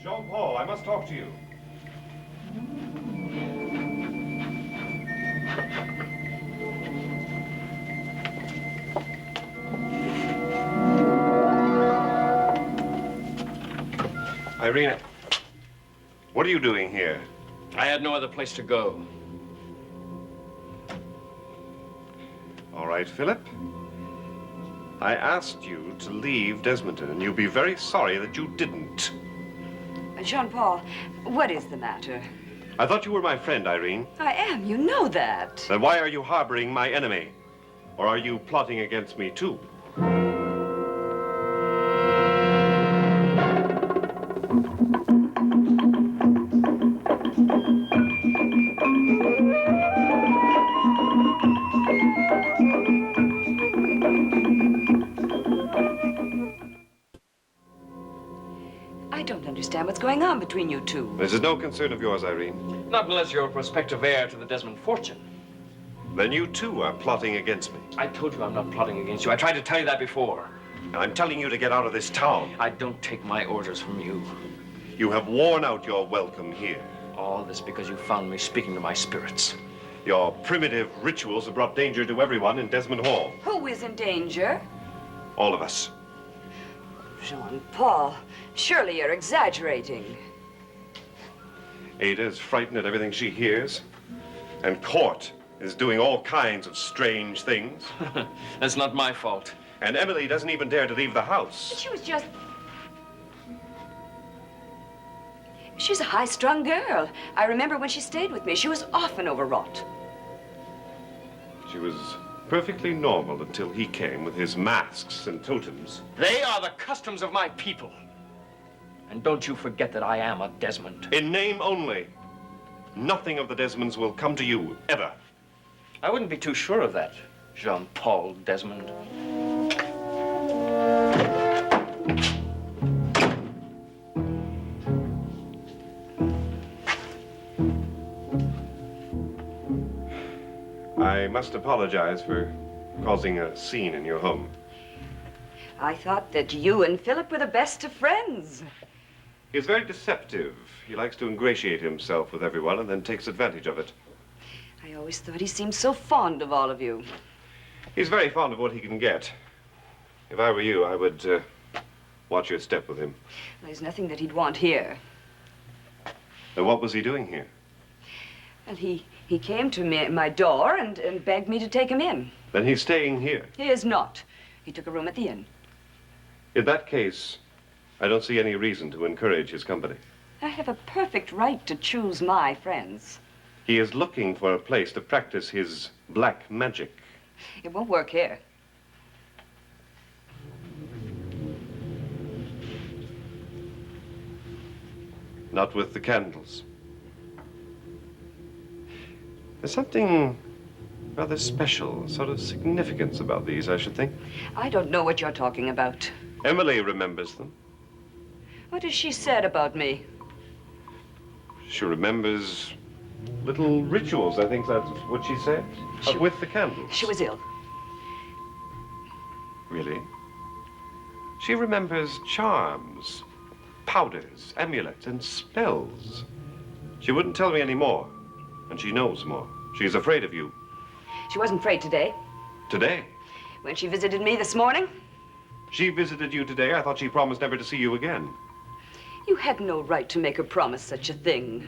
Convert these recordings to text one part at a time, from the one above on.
Jean-Paul, I must talk to you. Irene, what are you doing here? I had no other place to go. All right, Philip. I asked you to leave Desmonton, and you'll be very sorry that you didn't. Jean-Paul, what is the matter? I thought you were my friend, Irene. I am, you know that. Then why are you harboring my enemy? Or are you plotting against me, too? I don't understand what's going on between you two. This is no concern of yours, Irene. Not unless you're a prospective heir to the Desmond fortune. Then you, too, are plotting against me. I told you I'm not plotting against you. I tried to tell you that before. I'm telling you to get out of this town. I don't take my orders from you. You have worn out your welcome here. All this because you found me speaking to my spirits. Your primitive rituals have brought danger to everyone in Desmond Hall. Who is in danger? All of us. Jean-Paul, surely you're exaggerating. Ada is frightened at everything she hears. And Court is doing all kinds of strange things. That's not my fault. And Emily doesn't even dare to leave the house. She was just... She's a high-strung girl. I remember when she stayed with me, she was often overwrought. She was perfectly normal until he came with his masks and totems. They are the customs of my people. And don't you forget that I am a Desmond. In name only. Nothing of the Desmonds will come to you, ever. I wouldn't be too sure of that, Jean-Paul Desmond. I must apologize for causing a scene in your home. I thought that you and Philip were the best of friends. He's very deceptive. He likes to ingratiate himself with everyone and then takes advantage of it. I always thought he seemed so fond of all of you. He's very fond of what he can get. If I were you, I would watch your step with him. There's nothing that he'd want here. Now, what was he doing here? Well, he came to my door and begged me to take him in. Then he's staying here. He is not. He took a room at the inn. In that case, I don't see any reason to encourage his company. I have a perfect right to choose my friends. He is looking for a place to practice his black magic. It won't work here. Not with the candles. There's something rather special, sort of significance about these, I should think. I don't know what you're talking about. Emily remembers them. What has she said about me? She remembers little rituals, I think that's what she said. With the candles. She was ill. Really? She remembers charms, powders, amulets, and spells. She wouldn't tell me any more, and she knows more. She's afraid of you. She wasn't afraid today. Today? When she visited me this morning? She visited you today. I thought she promised never to see you again. You had no right to make her promise such a thing.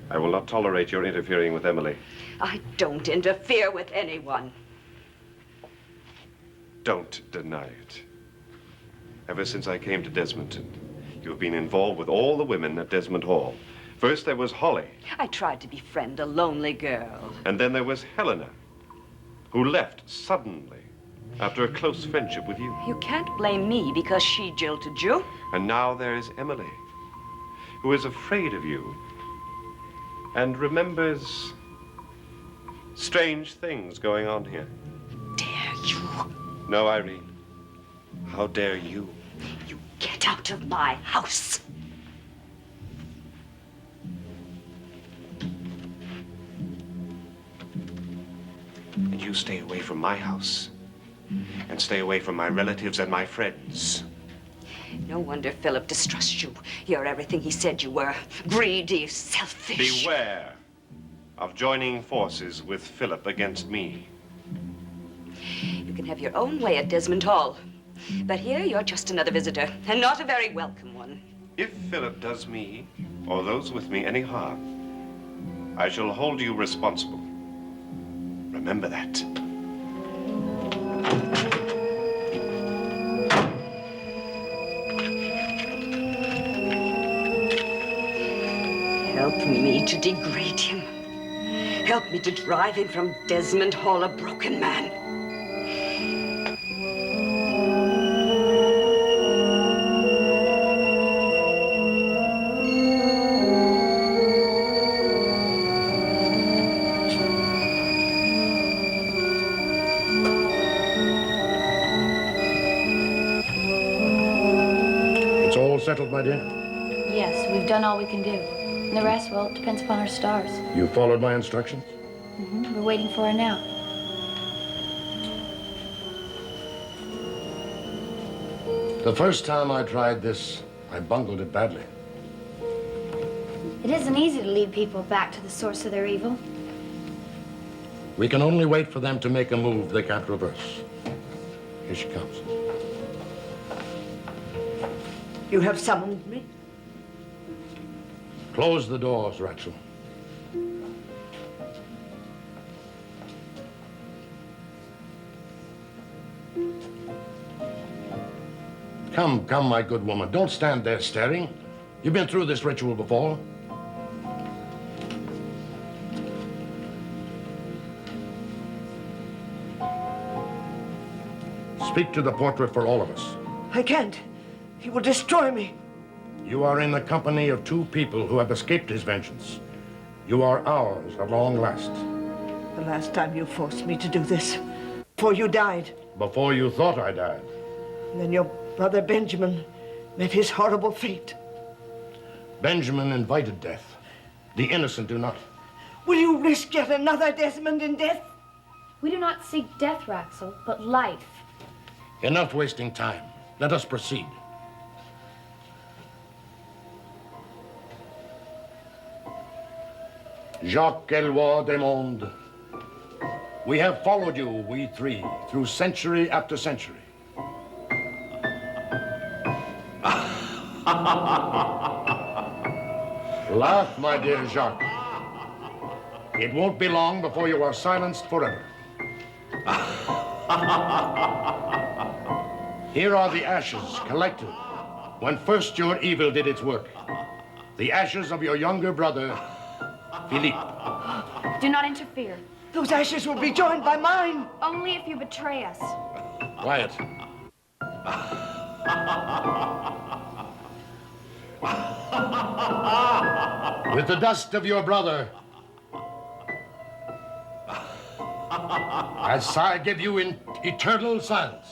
I will not tolerate your interfering with Emily. I don't interfere with anyone. Don't deny it. Ever since I came to Desmondton, you have been involved with all the women at Desmond Hall. First there was Holly. I tried to befriend a lonely girl. And then there was Helena, who left suddenly after a close friendship with you. You can't blame me because she jilted you. And now there is Emily, who is afraid of you and remembers strange things going on here. Dare you? No, Irene. How dare you? You get out of my house. And you stay away from my house. And stay away from my relatives and my friends. No wonder Philip distrusts you. You're everything he said you were. Greedy, selfish. Beware of joining forces with Philip against me. You can have your own way at Desmond Hall. But here you're just another visitor, and not a very welcome one. If Philip does me, or those with me, any harm, I shall hold you responsible. Remember that. Help me to degrade him. Help me to drive him from Desmond Hall a broken man. It's all settled, my dear? Yes, we've done all we can do. And the rest, well, it depends upon our stars. You followed my instructions? We're waiting for her now. The first time I tried this, I bungled it badly. It isn't easy to lead people back to the source of their evil. We can only wait for them to make a move they can't reverse. Here she comes. You have summoned me? Close the doors, Rachel. Come, my good woman. Don't stand there staring. You've been through this ritual before. Speak to the portrait for all of us. I can't. He will destroy me. You are in the company of two people who have escaped his vengeance. You are ours at long last. The last time you forced me to do this, before you died. Before you thought I died. And then your brother Benjamin met his horrible fate. Benjamin invited death. The innocent do not. Will you risk yet another Desmond in death? We do not seek death, Raxel, but life. Enough wasting time. Let us proceed. Jacques Eloi Desmondes, we have followed you, we three, through century after century. Laugh, my dear Jacques. It won't be long before you are silenced forever. Here are the ashes collected when first your evil did its work. The ashes of your younger brother, Philippe. Do not interfere. Those ashes will be joined by mine. Only if you betray us. Quiet. With the dust of your brother, I give you in eternal silence.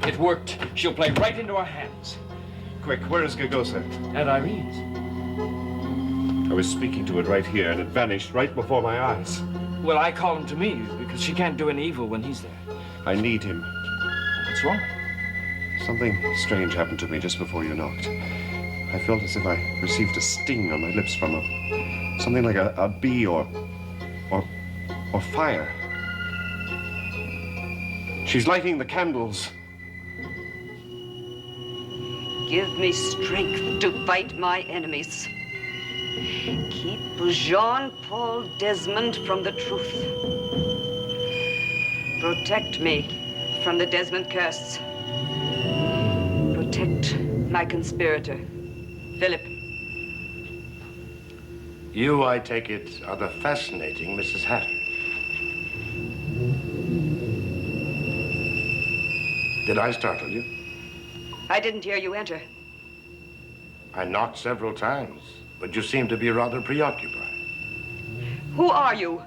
It worked. She'll play right into our hands. Quick, where is Gagosa? At Irene's. I was speaking to it right here, and it vanished right before my eyes. Well, I call him to me because she can't do any evil when he's there. I need him. What's wrong? Something strange happened to me just before you knocked. I felt as if I received a sting on my lips from something like a bee or fire. She's lighting the candles. Give me strength to fight my enemies. Keep Jean-Paul Desmond from the truth. Protect me from the Desmond curse. Protect my conspirator, Philip. You, I take it, are the fascinating Mrs. Hatter. Did I startle you? I didn't hear you enter. I knocked several times, but you seem to be rather preoccupied. Who are you?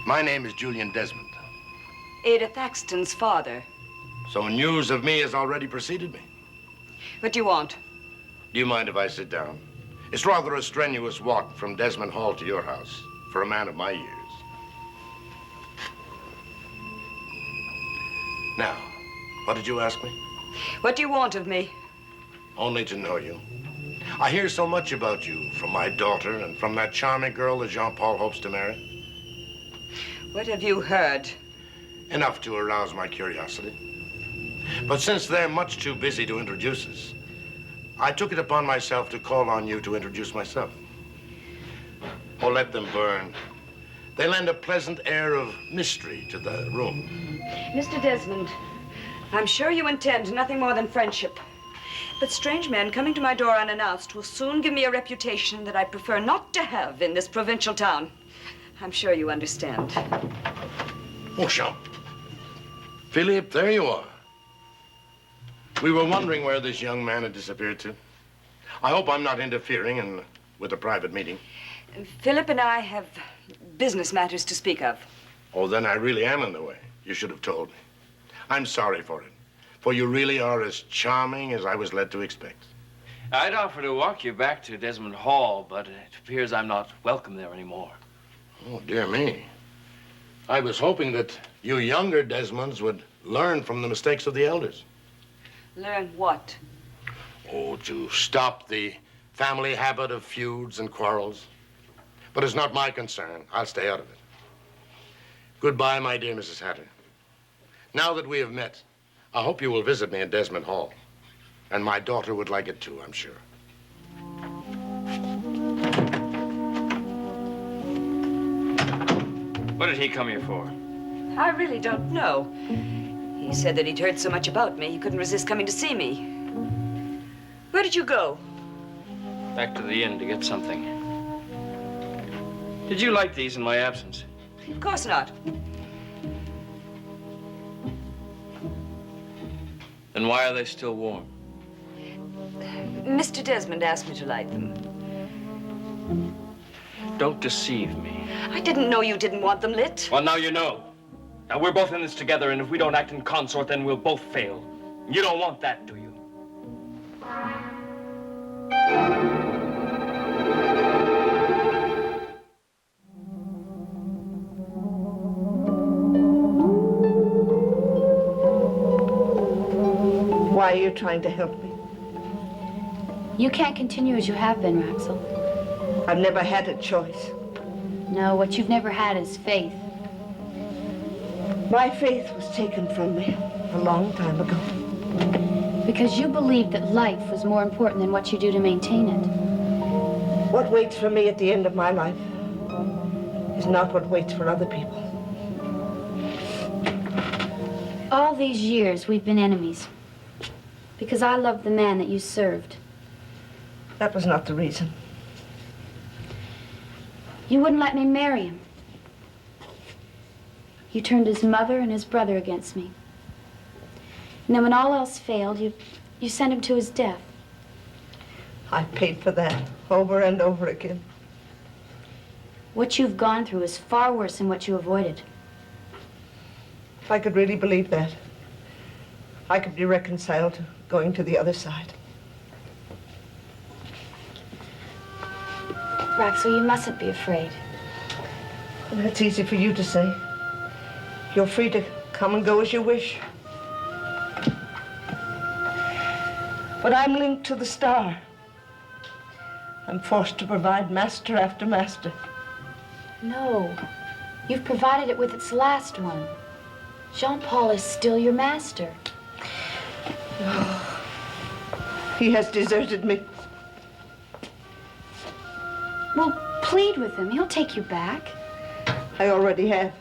My name is Julian Desmond. Ada Thaxton's father. So news of me has already preceded me. What do you want? Do you mind if I sit down? It's rather a strenuous walk from Desmond Hall to your house for a man of my years. Now, what did you ask me? What do you want of me? Only to know you. I hear so much about you from my daughter and from that charming girl that Jean-Paul hopes to marry. What have you heard? Enough to arouse my curiosity. But since they're much too busy to introduce us, I took it upon myself to call on you to introduce myself. Oh, let them burn. They lend a pleasant air of mystery to the room. Mr. Desmond, I'm sure you intend nothing more than friendship. But strange men coming to my door unannounced will soon give me a reputation that I prefer not to have in this provincial town. I'm sure you understand. Oh, Jean. Philippe, there you are. We were wondering where this young man had disappeared to. I hope I'm not interfering with a private meeting. Philip and I have business matters to speak of. Oh, then I really am in the way. You should have told me. I'm sorry for it, for you really are as charming as I was led to expect. I'd offer to walk you back to Desmond Hall, but it appears I'm not welcome there anymore. Oh, dear me. I was hoping that you younger Desmonds would learn from the mistakes of the elders. Learn what? Oh, to stop the family habit of feuds and quarrels. But it's not my concern. I'll stay out of it. Goodbye, my dear Mrs. Hatter. Now that we have met, I hope you will visit me at Desmond Hall. And my daughter would like it too, I'm sure. What did he come here for? I really don't know. He said that he'd heard so much about me, he couldn't resist coming to see me. Where did you go? Back to the inn to get something. Did you like these in my absence? Of course not. Then why are they still warm? Mr. Desmond asked me to light them. Don't deceive me. I didn't know you didn't want them lit. Well, now you know. Now, we're both in this together, and if we don't act in consort, then we'll both fail. You don't want that, do you? Why are you trying to help me? You can't continue as you have been, Raxel. I've never had a choice. No, what you've never had is faith. My faith was taken from me a long time ago. Because you believed that life was more important than what you do to maintain it. What waits for me at the end of my life is not what waits for other people. All these years, we've been enemies. Because I loved the man that you served. That was not the reason. You wouldn't let me marry him. You turned his mother and his brother against me. And then when all else failed, you sent him to his death. I paid for that over and over again. What you've gone through is far worse than what you avoided. If I could really believe that, I could be reconciled to going to the other side. Raxel, you mustn't be afraid. Well, that's easy for you to say. You're free to come and go as you wish. But I'm linked to the star. I'm forced to provide master after master. No, you've provided it with its last one. Jean-Paul is still your master. He has deserted me. Well, plead with him. He'll take you back. I already have.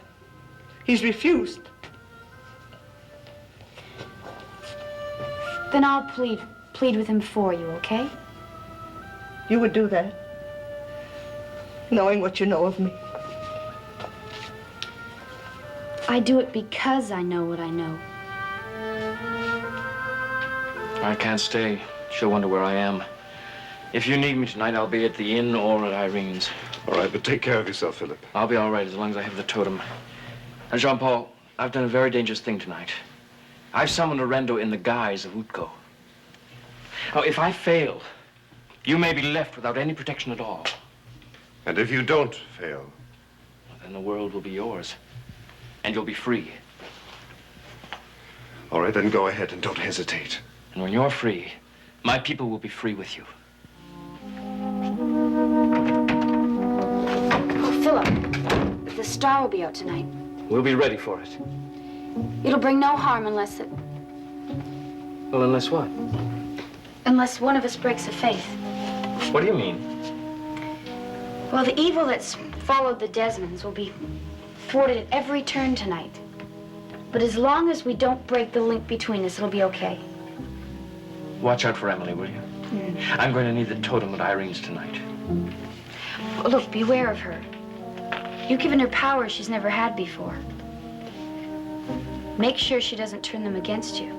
He's refused. Then I'll plead with him for you, okay? You would do that, knowing what you know of me. I do it because I know what I know. I can't stay. She'll wonder where I am. If you need me tonight, I'll be at the inn or at Irene's. All right, but take care of yourself, Philip. I'll be all right as long as I have the totem. And Jean-Paul, I've done a very dangerous thing tonight. I've summoned Orendo in the guise of Utko. Now, if I fail, you may be left without any protection at all. And if you don't fail? Then the world will be yours, and you'll be free. All right, then go ahead and don't hesitate. And when you're free, my people will be free with you. Oh, Philip, the Star will be out tonight. We'll be ready for it. It'll bring no harm unless Well, unless what? one of us breaks the faith. What do you mean? Well, the evil that's followed the Desmonds will be thwarted at every turn tonight. But as long as we don't break the link between us, it'll be okay. Watch out for Emily, will you? I'm going to need the totem at Irene's tonight. Oh, look, beware of her. You've given her powers she's never had before. Make sure she doesn't turn them against you.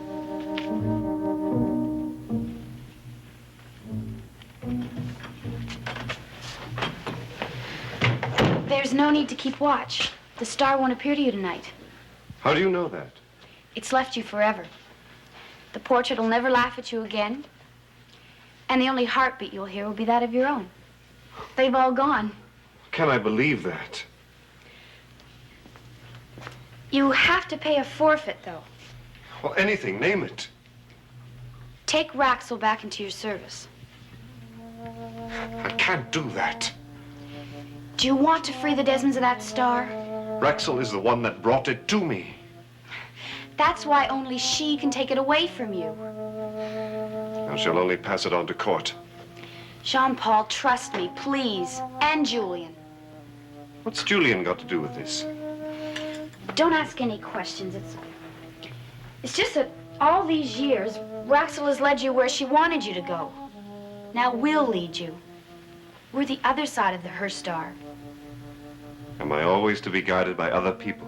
There's no need to keep watch. The Star won't appear to you tonight. How do you know that? It's left you forever. The portrait will never laugh at you again. And the only heartbeat you'll hear will be that of your own. They've all gone. Can I believe that? You have to pay a forfeit, though. Well, anything, name it. Take Raxel back into your service. I can't do that. Do you want to free the Desmonds of that Star? Raxel is the one that brought it to me. That's why only she can take it away from you. I shall only pass it on to court. Jean-Paul, trust me, please. And Julian. What's Julian got to do with this? Don't ask any questions. It's just that all these years, Raxel has led you where she wanted you to go. Now we'll lead you. We're the other side of her star. Am I always to be guided by other people?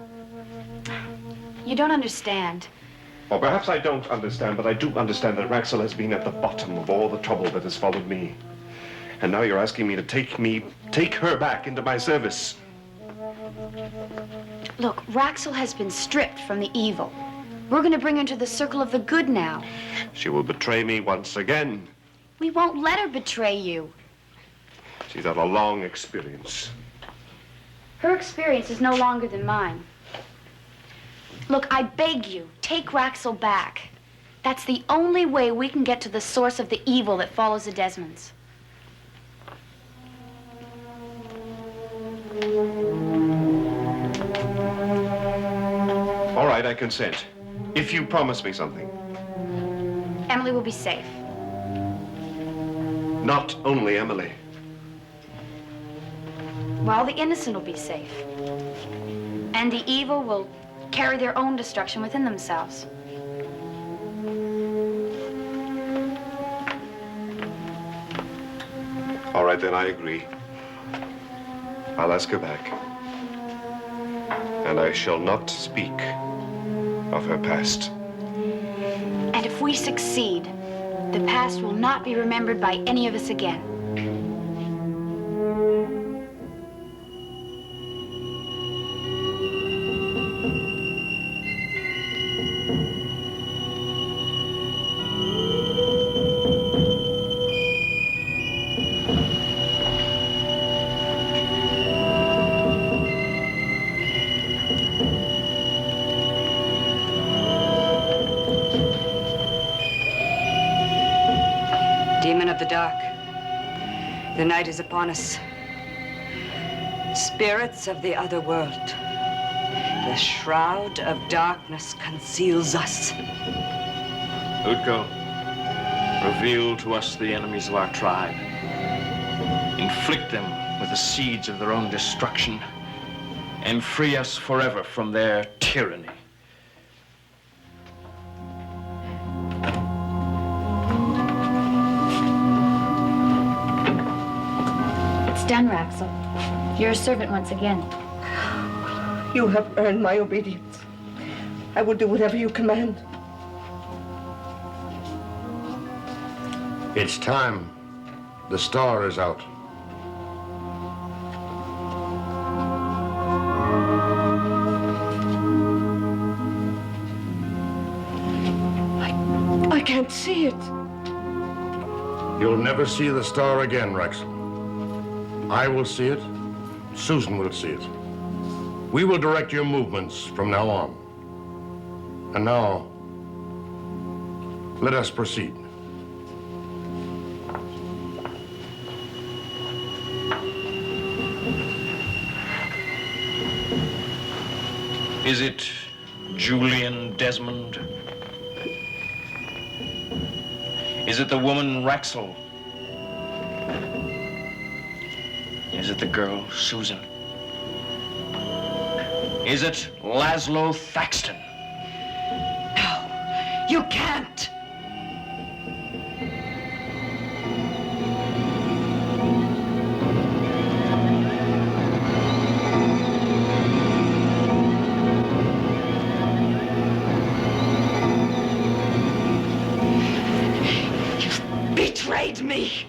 You don't understand. Or perhaps I don't understand, but I do understand that Raxel has been at the bottom of all the trouble that has followed me. And now you're asking me to take her back into my service. Look, Raxel has been stripped from the evil. We're going to bring her into the circle of the good now. She will betray me once again. We won't let her betray you. She's had a long experience. Her experience is no longer than mine. Look, I beg you, take Raxel back. That's the only way we can get to the source of the evil that follows the Desmonds. All right, I consent. If you promise me something. Emily will be safe. Not only Emily. Well, the innocent will be safe. And the evil will carry their own destruction within themselves. All right, then I agree. I'll ask her back. And I shall not speak of her past. And if we succeed, the past will not be remembered by any of us again. Demon of the dark, the night is upon us. Spirits of the other world, the shroud of darkness conceals us. Utko, reveal to us the enemies of our tribe. Inflict them with the seeds of their own destruction, and free us forever from their tyranny. It's done, Raxel. You're a servant once again. You have earned my obedience. I will do whatever you command. It's time The star is out. I can't see it. You'll never see the star again, Raxel. I will see it. Susan will see it. We will direct your movements from now on. And now, let us proceed. Is it Julian Desmond? Is it the woman Raxel? Is it the girl Susan? Is it Laszlo Thaxton? No, you can't. You've betrayed me.